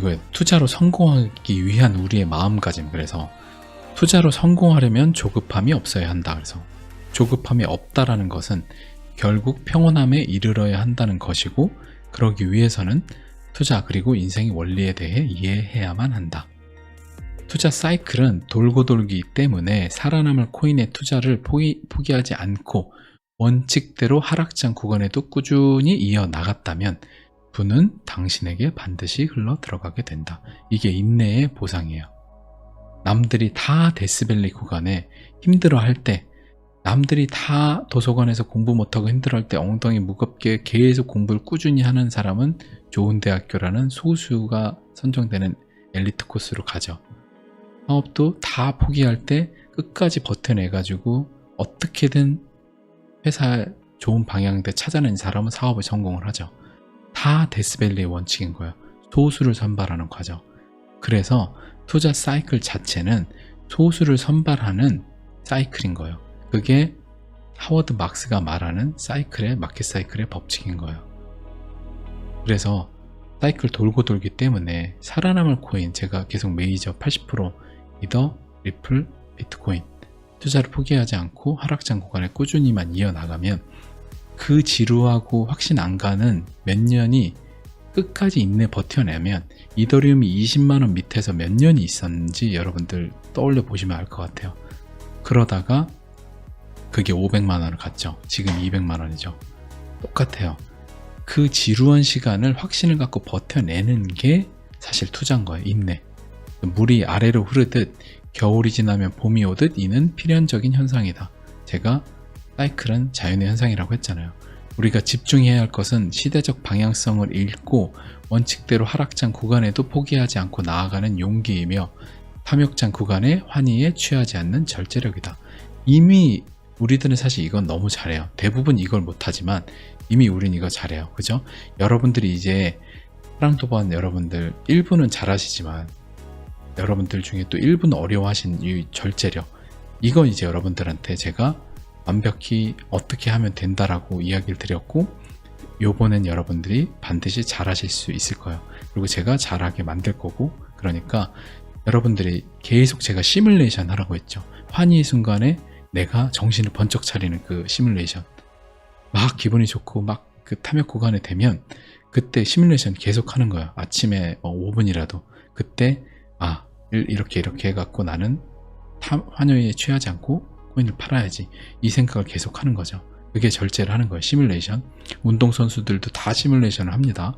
이거예요. 투자로 성공하기 위한 우리의 마음가짐. 그래서 투자로 성공하려면 조급함이 없어야 한다. 그래서 조급함이 없다라는 것은 결국 평온함에 이르러야 한다는 것이고, 그러기 위해서는 투자 그리고 인생의 원리에 대해 이해해야만 한다. 투자 사이클은 돌고 돌기 때문에 살아남을 코인의 투자를 포기하지 않고 원칙대로 하락장 구간에도 꾸준히 이어나갔다면 부는 당신에게 반드시 흘러 들어가게 된다. 이게 인내의 보상이에요. 남들이 다 데스밸리 구간에 힘들어할 때, 남들이 다 도서관에서 공부 못하고 힘들어할 때 엉덩이 무겁게 계속 공부를 꾸준히 하는 사람은 좋은 대학교라는 소수가 선정되는 엘리트 코스로 가죠. 사업도 다 포기할 때 끝까지 버텨내가지고 어떻게든 회사 좋은 방향대 찾아낸 사람은 사업에 성공을 하죠. 다 데스밸리의 원칙인 거예요. 소수를 선발하는 과정. 그래서 투자 사이클 자체는 소수를 선발하는 사이클인 거예요. 그게 하워드 막스가 말하는 마켓 사이클의 법칙인 거예요. 그래서 사이클 돌고 돌기 때문에 살아남을 코인, 제가 계속 메이저 80%, 이더, 리플, 비트코인 투자를 포기하지 않고 하락장 구간에 꾸준히만 이어나가면 그 지루하고 확신 안 가는 몇 년이 끝까지 인내 버텨내면 이더리움이 20만원 밑에서 몇 년이 있었는지 여러분들 떠올려 보시면 알 것 같아요. 그러다가 그게 500만원을 갔죠. 지금 200만원이죠. 똑같아요. 그 지루한 시간을 확신을 갖고 버텨내는 게 사실 투자인 거예요. 인내. 물이 아래로 흐르듯 겨울이 지나면 봄이 오듯 이는 필연적인 현상이다. 제가 사이클은 자연의 현상이라고 했잖아요. 우리가 집중해야 할 것은 시대적 방향성을 읽고 원칙대로 하락장 구간에도 포기하지 않고 나아가는 용기이며 탐욕장 구간의 환희에 취하지 않는 절제력이다. 이미 우리들은 사실 이건 너무 잘해요. 대부분 이걸 못하지만 이미 우린 이거 잘해요. 그죠? 여러분들이 이제 사랑도반 여러분들 일부는 잘하시지만 여러분들 중에 또 일부는 어려워하신 이 절제력, 이건 이제 여러분들한테 제가 완벽히 어떻게 하면 된다라고 이야기를 드렸고, 요번엔 여러분들이 반드시 잘하실 수 있을 거예요. 그리고 제가 잘하게 만들 거고, 그러니까 여러분들이 계속 제가 시뮬레이션 하라고 했죠. 환희의 순간에 내가 정신을 번쩍 차리는 그 시뮬레이션, 막 기분이 좋고 막 그 탐욕 구간에 되면 그때 시뮬레이션 계속 하는 거예요. 아침에 5분이라도 그때 이렇게 해갖고 나는 환호에 취하지 않고 코인을 팔아야지, 이 생각을 계속 하는 거죠. 그게 절제를 하는 거예요. 시뮬레이션. 운동선수들도 다 시뮬레이션을 합니다.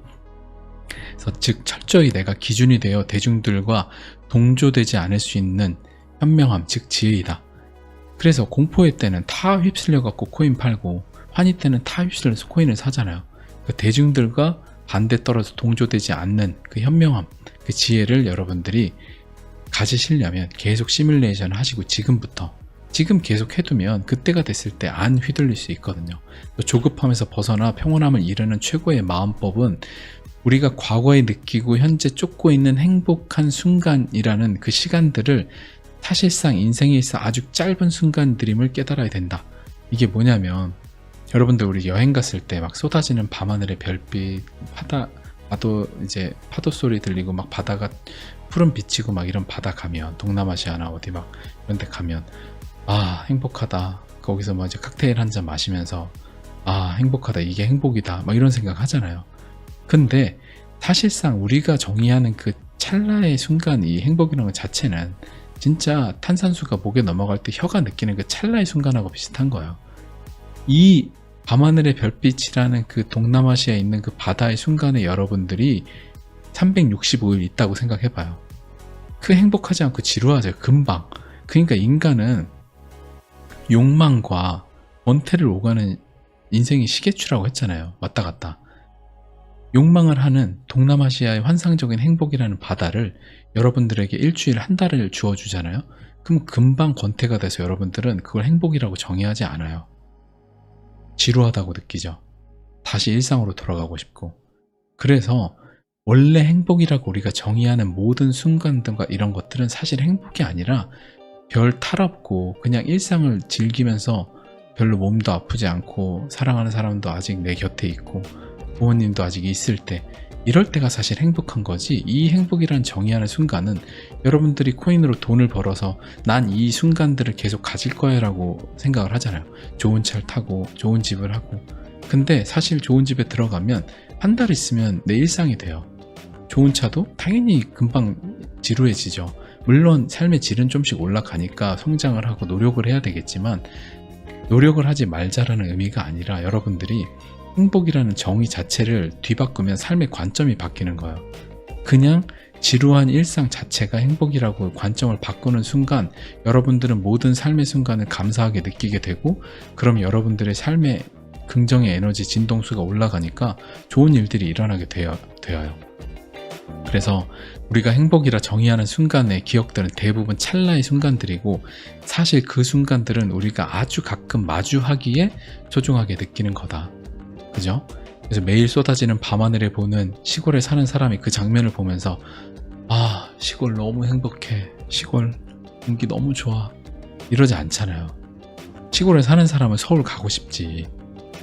그래서 즉 철저히 내가 기준이 되어 대중들과 동조되지 않을 수 있는 현명함, 즉 지혜이다. 그래서 공포의 때는 다 휩쓸려 갖고 코인 팔고, 환희 때는 다 휩쓸려서 코인을 사잖아요. 그 대중들과 반대 떨어져 동조되지 않는 그 현명함, 그 지혜를 여러분들이 가지시려면 계속 시뮬레이션을 하시고, 지금 계속 해두면 그때가 됐을 때 안 휘둘릴 수 있거든요. 조급함에서 벗어나 평온함을 이루는 최고의 마음법은 우리가 과거에 느끼고 현재 쫓고 있는 행복한 순간이라는 그 시간들을 사실상 인생에 있어 아주 짧은 순간들임을 깨달아야 된다. 이게 뭐냐면, 여러분들 우리 여행 갔을 때 막 쏟아지는 밤하늘의 별빛, 파도 소리 들리고 막 바다가 푸른 비치고 막 이런 바다 가면, 동남아시아나 어디 막 이런 데 가면 행복하다. 거기서 뭐 이제 칵테일 한 잔 마시면서 행복하다, 이게 행복이다, 막 이런 생각 하잖아요. 근데 사실상 우리가 정의하는 그 찰나의 순간, 이 행복이라는 것 자체는 진짜 탄산수가 목에 넘어갈 때 혀가 느끼는 그 찰나의 순간하고 비슷한 거예요. 이 밤하늘의 별빛이라는 그 동남아시아에 있는 그 바다의 순간에 여러분들이 365일 있다고 생각해봐요. 그 행복하지 않고 지루하죠. 금방. 그러니까 인간은 욕망과 원태를 오가는 인생이 시계추라고 했잖아요. 왔다 갔다. 욕망을 하는 동남아시아의 환상적인 행복이라는 바다를 여러분들에게 일주일, 한 달을 주어주잖아요. 그럼 금방 권태가 돼서 여러분들은 그걸 행복이라고 정의하지 않아요. 지루하다고 느끼죠. 다시 일상으로 돌아가고 싶고. 그래서 원래 행복이라고 우리가 정의하는 모든 순간들과 이런 것들은 사실 행복이 아니라 별 탈 없고 그냥 일상을 즐기면서 별로 몸도 아프지 않고 사랑하는 사람도 아직 내 곁에 있고 부모님도 아직 있을 때, 이럴 때가 사실 행복한 거지, 이 행복이란 정의하는 순간은 여러분들이 코인으로 돈을 벌어서 난 이 순간들을 계속 가질 거야 라고 생각을 하잖아요. 좋은 차를 타고 좋은 집을 하고. 근데 사실 좋은 집에 들어가면 한 달 있으면 내 일상이 돼요. 좋은 차도 당연히 금방 지루해지죠. 물론 삶의 질은 좀씩 올라가니까 성장을 하고 노력을 해야 되겠지만, 노력을 하지 말자라는 의미가 아니라 여러분들이 행복이라는 정의 자체를 뒤바꾸면 삶의 관점이 바뀌는 거예요. 그냥 지루한 일상 자체가 행복이라고 관점을 바꾸는 순간 여러분들은 모든 삶의 순간을 감사하게 느끼게 되고, 그럼 여러분들의 삶의 긍정의 에너지 진동수가 올라가니까 좋은 일들이 일어나게 되어요. 그래서 우리가 행복이라 정의하는 순간의 기억들은 대부분 찰나의 순간들이고, 사실 그 순간들은 우리가 아주 가끔 마주하기에 소중하게 느끼는 거다. 그죠? 그래서 매일 쏟아지는 밤하늘에 보는 시골에 사는 사람이 그 장면을 보면서 아, 시골 너무 행복해, 시골 공기 너무 좋아, 이러지 않잖아요. 시골에 사는 사람은 서울 가고 싶지.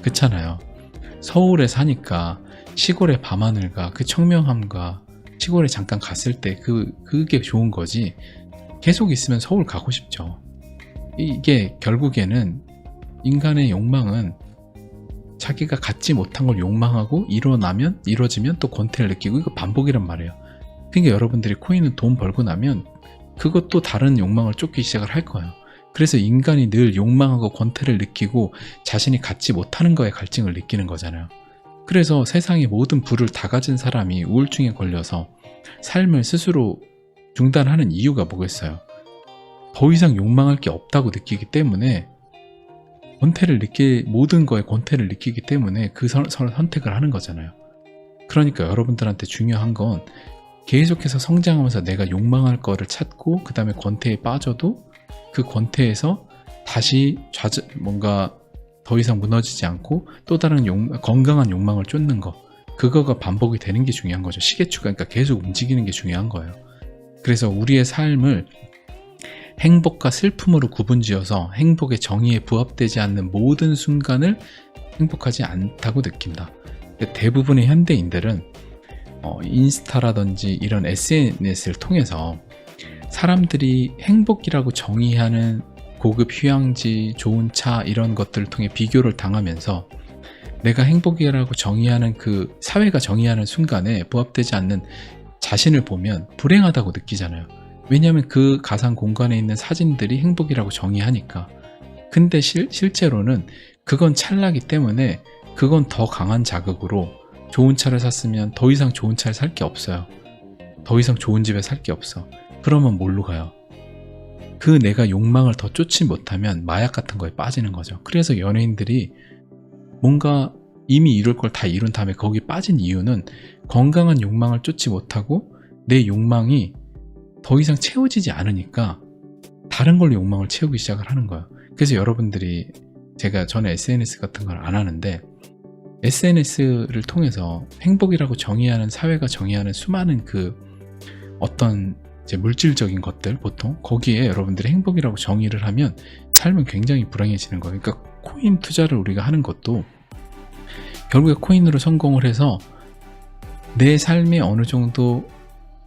그렇잖아요. 서울에 사니까 시골의 밤하늘과 그 청명함과 시골에 잠깐 갔을 때 그게 좋은 거지, 계속 있으면 서울 가고 싶죠. 이게 결국에는 인간의 욕망은 자기가 갖지 못한 걸 욕망하고 이루어지면 또 권태를 느끼고, 이거 반복이란 말이에요. 그러니까 여러분들이 코인은 돈 벌고 나면 그것도 다른 욕망을 쫓기 시작을 할 거예요. 그래서 인간이 늘 욕망하고 권태를 느끼고 자신이 갖지 못하는 거에 갈증을 느끼는 거잖아요. 그래서 세상의 모든 부를 다 가진 사람이 우울증에 걸려서 삶을 스스로 중단하는 이유가 뭐겠어요? 더 이상 욕망할 게 없다고 느끼기 때문에, 모든 거에 권태를 느끼기 때문에 그 선택을 하는 거잖아요. 그러니까 여러분들한테 중요한 건 계속해서 성장하면서 내가 욕망할 거를 찾고, 그 다음에 권태에 빠져도 그 권태에서 다시 뭔가 더 이상 무너지지 않고 또 다른 건강한 욕망을 쫓는 거, 그거가 반복이 되는 게 중요한 거죠. 시계추가, 그러니까 계속 움직이는 게 중요한 거예요. 그래서 우리의 삶을 행복과 슬픔으로 구분지어서 행복의 정의에 부합되지 않는 모든 순간을 행복하지 않다고 느낀다. 대부분의 현대인들은 인스타라든지 이런 SNS를 통해서 사람들이 행복이라고 정의하는 고급 휴양지, 좋은 차, 이런 것들을 통해 비교를 당하면서 내가 행복이라고 정의하는 그 사회가 정의하는 순간에 부합되지 않는 자신을 보면 불행하다고 느끼잖아요. 왜냐하면 그 가상 공간에 있는 사진들이 행복이라고 정의하니까. 근데 실제로는 그건 찰나기 때문에 그건 더 강한 자극으로, 좋은 차를 샀으면 더 이상 좋은 차를 살 게 없어요. 더 이상 좋은 집에 살 게 없어. 그러면 뭘로 가요? 그 내가 욕망을 더 쫓지 못하면 마약 같은 거에 빠지는 거죠. 그래서 연예인들이 뭔가 이미 이룰 걸 다 이룬 다음에 거기 빠진 이유는 건강한 욕망을 쫓지 못하고 내 욕망이 더 이상 채워지지 않으니까 다른 걸로 욕망을 채우기 시작을 하는 거예요. 그래서 여러분들이, 제가 전에 SNS 같은 걸 안 하는데 SNS를 통해서 행복이라고 정의하는 사회가 정의하는 수많은 그 어떤 이제 물질적인 것들, 보통 거기에 여러분들이 행복이라고 정의를 하면 삶은 굉장히 불행해지는 거예요. 그러니까 코인 투자를 우리가 하는 것도 결국에 코인으로 성공을 해서 내 삶에 어느 정도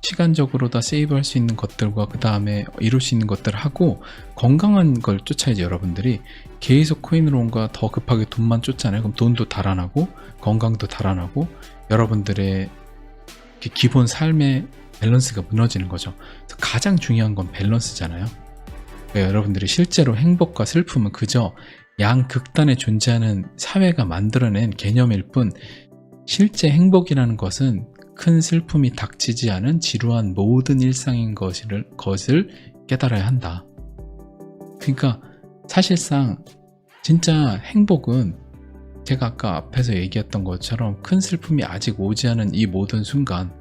시간적으로 다 세이브할 수 있는 것들과 그 다음에 이룰 수 있는 것들을 하고 건강한 걸 쫓아야지. 여러분들이 계속 코인으로 뭔가 더 급하게 돈만 쫓잖아요. 그럼 돈도 달아나고 건강도 달아나고 여러분들의 기본 삶의 밸런스가 무너지는 거죠. 그래서 가장 중요한 건 밸런스잖아요. 그러니까 여러분들이 실제로 행복과 슬픔은 그저 양극단에 존재하는 사회가 만들어낸 개념일 뿐, 실제 행복이라는 것은 큰 슬픔이 닥치지 않은 지루한 모든 일상인 것을 깨달아야 한다. 그러니까 사실상 진짜 행복은 제가 아까 앞에서 얘기했던 것처럼 큰 슬픔이 아직 오지 않은 이 모든 순간,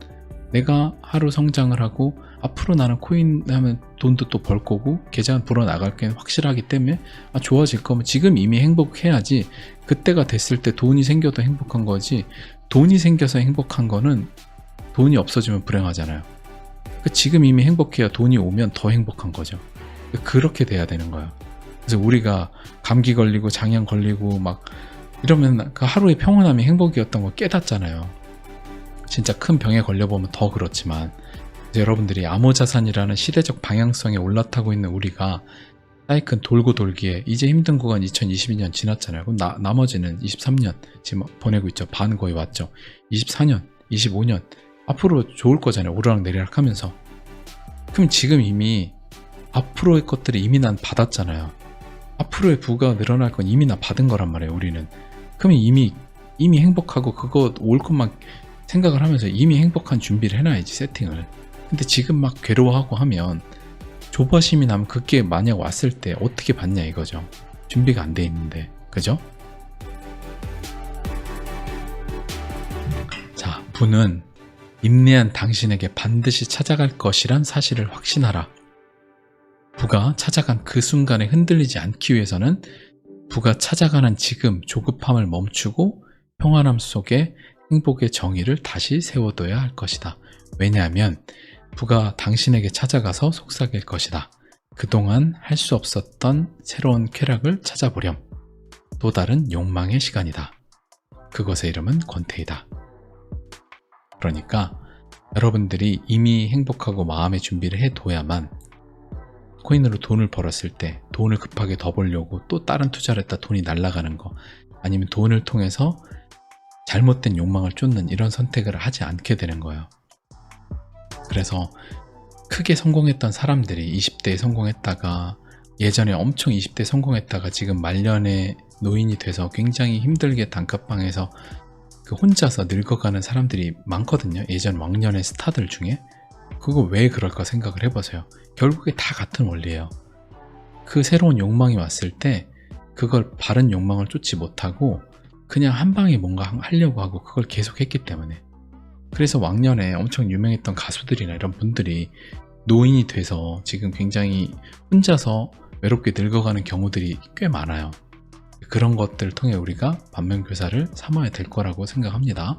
내가 하루 성장을 하고 앞으로 나는 코인 하면 돈도 또 벌 거고 계좌는 불어나갈 게 확실하기 때문에 좋아질 거면 지금 이미 행복해야지. 그때가 됐을 때 돈이 생겨도 행복한 거지, 돈이 생겨서 행복한 거는 돈이 없어지면 불행하잖아요. 지금 이미 행복해야 돈이 오면 더 행복한 거죠. 그렇게 돼야 되는 거예요. 그래서 우리가 감기 걸리고 장염 걸리고 막 이러면 그 하루의 평온함이 행복이었던 거 깨닫잖아요. 진짜 큰 병에 걸려보면 더 그렇지만, 여러분들이 암호자산이라는 시대적 방향성에 올라타고 있는 우리가 사이클 돌고 돌기에 이제 힘든 구간 2022년 지났잖아요. 그럼 나머지는 23년 지금 보내고 있죠. 반 거의 왔죠. 24년, 25년 앞으로 좋을 거잖아요. 오르락내리락 하면서. 그럼 지금 이미 앞으로의 것들이 이미 난 받았잖아요. 앞으로의 부가 늘어날 건 이미 나 받은 거란 말이에요. 우리는. 그럼 이미 행복하고 그거 올 것만 생각을 하면서 이미 행복한 준비를 해놔야지, 세팅을. 근데 지금 막 괴로워하고 하면 조바심이 나면 그게 만약 왔을 때 어떻게 받냐 이거죠. 준비가 안 돼 있는데. 그죠? 자, 부는 인내한 당신에게 반드시 찾아갈 것이란 사실을 확신하라. 부가 찾아간 그 순간에 흔들리지 않기 위해서는 부가 찾아가는 지금 조급함을 멈추고 평안함 속에 행복의 정의를 다시 세워둬야 할 것이다. 왜냐하면 부가 당신에게 찾아가서 속삭일 것이다. 그동안 할 수 없었던 새로운 쾌락을 찾아보렴. 또 다른 욕망의 시간이다. 그것의 이름은 권태이다. 그러니까 여러분들이 이미 행복하고 마음의 준비를 해둬야만 코인으로 돈을 벌었을 때 돈을 급하게 더 벌려고 또 다른 투자를 했다 돈이 날아가는 거, 아니면 돈을 통해서 잘못된 욕망을 쫓는 이런 선택을 하지 않게 되는 거예요. 그래서 크게 성공했던 사람들이 20대에 성공했다가, 예전에 엄청 20대 성공했다가 지금 말년에 노인이 돼서 굉장히 힘들게 단칸방에서 그 혼자서 늙어가는 사람들이 많거든요. 예전 왕년의 스타들 중에. 그거 왜 그럴까 생각을 해보세요. 결국에 다 같은 원리예요. 그 새로운 욕망이 왔을 때 그걸 바른 욕망을 쫓지 못하고 그냥 한 방에 뭔가 하려고 하고 그걸 계속 했기 때문에. 그래서 왕년에 엄청 유명했던 가수들이나 이런 분들이 노인이 돼서 지금 굉장히 혼자서 외롭게 늙어가는 경우들이 꽤 많아요. 그런 것들을 통해 우리가 반면교사를 삼아야 될 거라고 생각합니다.